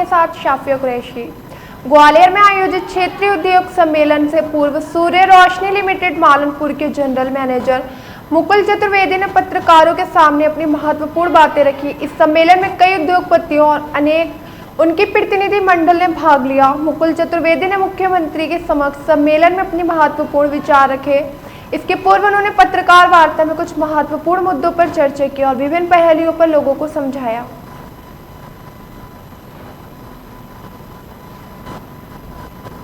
साथ शाफिया कुरैशी। ग्वालियर में आयोजित क्षेत्रीय उद्योग सम्मेलन से पूर्व सूर्य रोशनी लिमिटेड मालनपुर के जनरल मैनेजर मुकुल चतुर्वेदी ने पत्रकारों के सामने अपनी महत्वपूर्ण बातें रखी। इस सम्मेलन में कई उद्योगपतियों और अनेक उनके प्रतिनिधि मंडल ने भाग लिया। मुकुल चतुर्वेदी ने मुख्यमंत्री के समक्ष सम्मेलन में अपने महत्वपूर्ण विचार रखे। इसके पूर्व उन्होंने पत्रकार वार्ता में कुछ महत्वपूर्ण मुद्दों पर चर्चा की और विभिन्न पहलुओं पर लोगों को समझाया।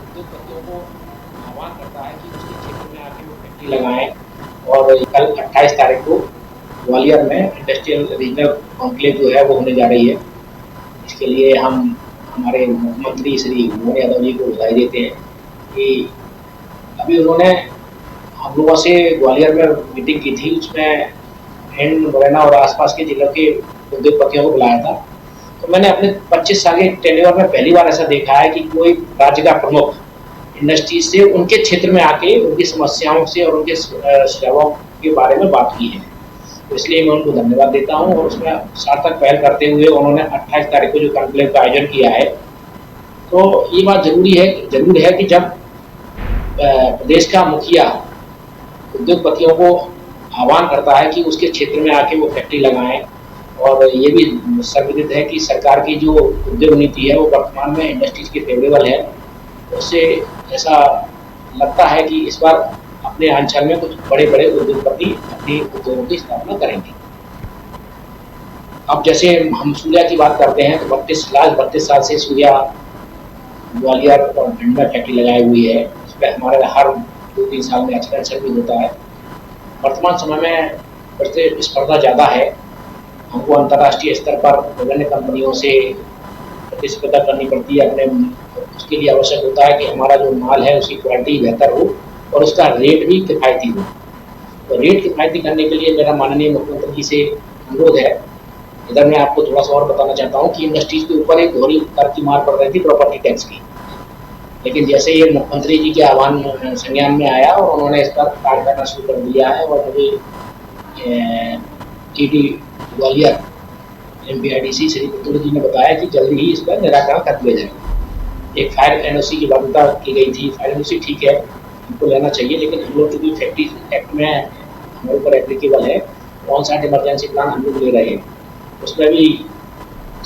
उद्योगपतियों को आह्वान करता है कि उसके क्षेत्र में आके वो फैक्ट्री लगाएं और कल 28 तारीख को ग्वालियर में इंडस्ट्रियल रीजनल कॉन्क्लेव जो है वो होने जा रही है। इसके लिए हम हमारे मुख्यमंत्री श्री मोहन यादव जी को बधाई देते हैं कि अभी उन्होंने हम लोगों से ग्वालियर में मीटिंग की थी। उसमें हिंड, मुरैना और आसपास के जिलों के उद्योगपतियों को बुलाया था। तो मैंने अपने 25 साल के टेन्योर में पहली बार ऐसा देखा है कि कोई राज्य का प्रमुख इंडस्ट्रीज से उनके क्षेत्र में आके उनकी समस्याओं से और उनके सुझावों के बारे में बात की है। तो इसलिए मैं उनको धन्यवाद देता हूँ और उसमें सार्थक पहल करते हुए उन्होंने 28 तारीख को जो कॉन्क्लेव का आयोजन किया है। तो ये बात जरूर है कि जब प्रदेश का मुखिया उद्योगपतियों को आह्वान करता है कि उसके क्षेत्र में आके वो फैक्ट्री लगाएं, और ये भी सर्वविदित है कि सरकार की जो उद्योग नीति है वो वर्तमान में इंडस्ट्रीज के फेवरेबल है। उससे ऐसा लगता है कि इस बार अपने अंचल में कुछ बड़े बड़े उद्योगपति अपनी उद्योगों की स्थापना करेंगे। अब जैसे हम सूर्या की बात करते हैं तो 32 साल से सूर्या ग्वालियर और भिंड में फैक्ट्री लगाई हुई है। इस पर हमारे हर 2-3 साल में एक्सपेंशन भी होता है। वर्तमान समय में प्रतिस्पर्धा ज़्यादा है। हमको अंतर्राष्ट्रीय स्तर पर विभिन्न कंपनियों से प्रतिस्पर्धा करनी पड़ती है। अपने उसके लिए आवश्यक होता है कि हमारा जो माल है उसकी क्वालिटी बेहतर हो और उसका रेट भी किफ़ायती हो। तो रेट किफ़ायती करने के लिए मेरा माननीय मुख्यमंत्री जी से अनुरोध है। इधर मैं आपको थोड़ा सा और बताना चाहता हूँ कि इंडस्ट्रीज के ऊपर एक दोहरी कर की मार पड़ रही थी प्रॉपर्टी टैक्स की, लेकिन जैसे ये मुख्यमंत्री जी के आह्वान संज्ञान में आया और उन्होंने इस पर कार्य करना शुरू कर दिया है और मुझे ईडी ग्वालियर MPIDC श्री पुतुल जी ने बताया कि जल्दी ही इस पर निराकरण कर दिया जाएगा। एक फायर NOC की बाध्यता की गई थी। फायर NOC ठीक है, हमको लेना चाहिए, लेकिन हम लोग चूँकि फैक्ट्री एक्ट में हमारे ऊपर एप्लीकेबल है, ऑन साइट इमरजेंसी प्लान हम लोग ले रहे हैं। उसमें भी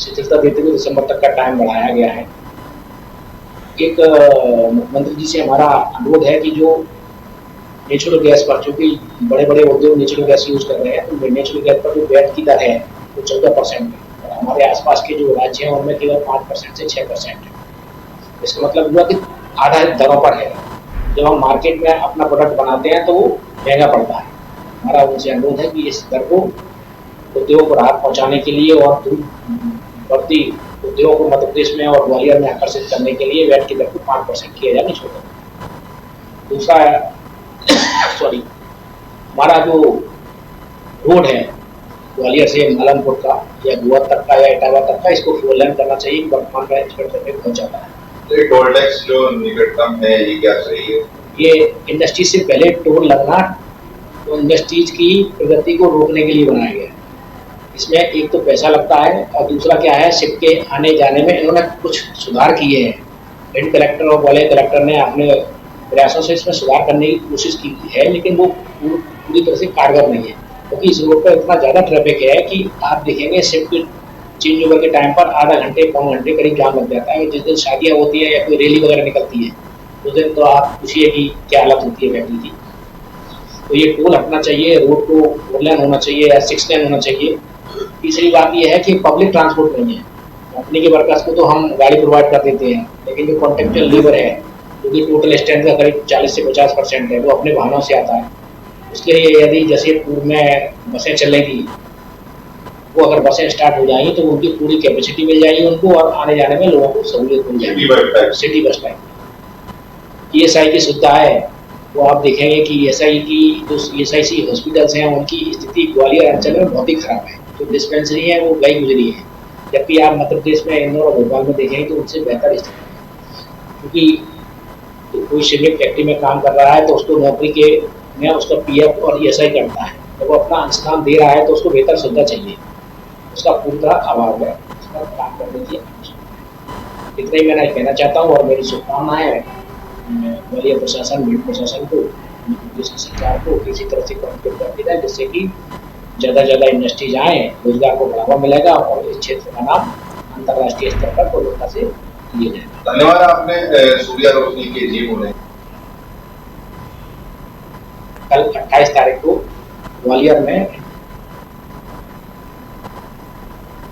शिथिलता देते हुए दिसंबर तक का टाइम बढ़ाया गया है। एक मुख्यमंत्री जी से हमारा अनुरोध है कि जो नेचुरल गैस पर, चूँकि बड़े बड़े उद्योग नेचुरल गैस यूज़ कर रहे हैं, तो नेचुरल गैस पर जो वैट की दर है वो 14% है और हमारे आसपास के जो राज्य हैं उनमें केवल 5% से 6% है। इसका मतलब हुआ कि आधा दरों पर है। जब हम मार्केट में अपना प्रोडक्ट बनाते हैं तो वो महंगा पड़ता है। हमारा उनसे अनुरोध है कि इस दर को उद्योग को राहत पहुँचाने के लिए और बढ़ती उद्योग को मध्य प्रदेश में और ग्वालियर में आकर्षित करने के लिए वैट की दर को 5% किया जाए, छोटा। दूसरा हमारा जो रोड है ग्वालियर से मालनपुर का या गोवा तक का या इटावा तक का, इसको 4 लेन करना चाहिए। वर्तमान में पहुँच जाता है। टोल टैक्स जो निकटतम है ये क्या चाहिए? ये इंडस्ट्री से पहले टोल लगना तो इंडस्ट्रीज की प्रगति को रोकने के लिए बनाया गया है। इसमें एक तो पैसा लगता है और दूसरा क्या है, शिप के आने जाने में इन्होंने कुछ सुधार किए हैं। हेड कलेक्टर और ग्वालियर कलेक्टर ने अपने प्रयासों से इसमें सुधार करने की कोशिश की है, लेकिन वो पूरी तरह से कारगर नहीं है, क्योंकि इस रोड पर इतना ज़्यादा ट्रैफिक है कि आप देखेंगे शिप के चेंज ओवर के टाइम पर आधा घंटे पौन घंटे करीब जाम लग जाता है। जिस दिन शादियाँ होती है या कोई रैली वगैरह निकलती है उस दिन तो आप पूछिए कि क्या हालत होती है फैक्ट्री की। तो ये टोल हटना चाहिए, रोड को 4 लेन होना चाहिए या 6 लेन होना चाहिए। तीसरी बात यह है कि पब्लिक ट्रांसपोर्ट नहीं है। कंपनी के वर्कर्स को तो हम गाड़ी प्रोवाइड कर देते हैं, लेकिन जो कॉन्ट्रेक्चुअल लेबर है जो कि टोटल स्टैंड का करीब 40 से 50% है, वो अपने वाहनों से आता है। उसके लिए यदि जैसे पूर्व में बसें चलेंगी, वो अगर बसें स्टार्ट हो जाएंगी तो उनकी पूरी कैपेसिटी मिल जाएगी उनको और आने जाने में लोगों को सहूलियत मिल जाएगी। सिटी बस टाइप ESI की सुविधा है, वो आप देखेंगे कि ESI की जो ESIC हॉस्पिटल्स हैं उनकी स्थिति ग्वालियर अंचल में बहुत ही खराब है। जो डिस्पेंसरी है वो गई गुजरी है, जबकि आप मध्य प्रदेश में इंदौर और भोपाल में देखेंगे तो उनसे बेहतर स्थिति है। क्योंकि तो कोई सिविल फैक्ट्री में काम कर रहा है तो उसको नौकरी के में उसका PF और ESI करता है, जब वो अपना अंशदान दे रहा है तो उसको बेहतर सुविधा चाहिए। उसका पूरी तरह अभाव है। उसका काम करने की आवश्यकता है। इतना ही मैं कहना चाहता हूँ और मेरी शुभकामनाएं है ग्वालियर प्रशासन, भिंड प्रशासन को, प्रदेश की सरकार को इसी तरह से कॉन्ट्रीब्यूट कर दिया जाए, जिससे कि ज़्यादा से ज़्यादा इंडस्ट्रीज आए, रोजगार को बढ़ावा मिलेगा और इस क्षेत्र का नाम अंतर्राष्ट्रीय स्तर पर प्रमुखता से लिया जाएगा। धन्यवाद। आपने सूर्या रोशनी के जी बोले। कल 28 तारीख को ग्वालियर में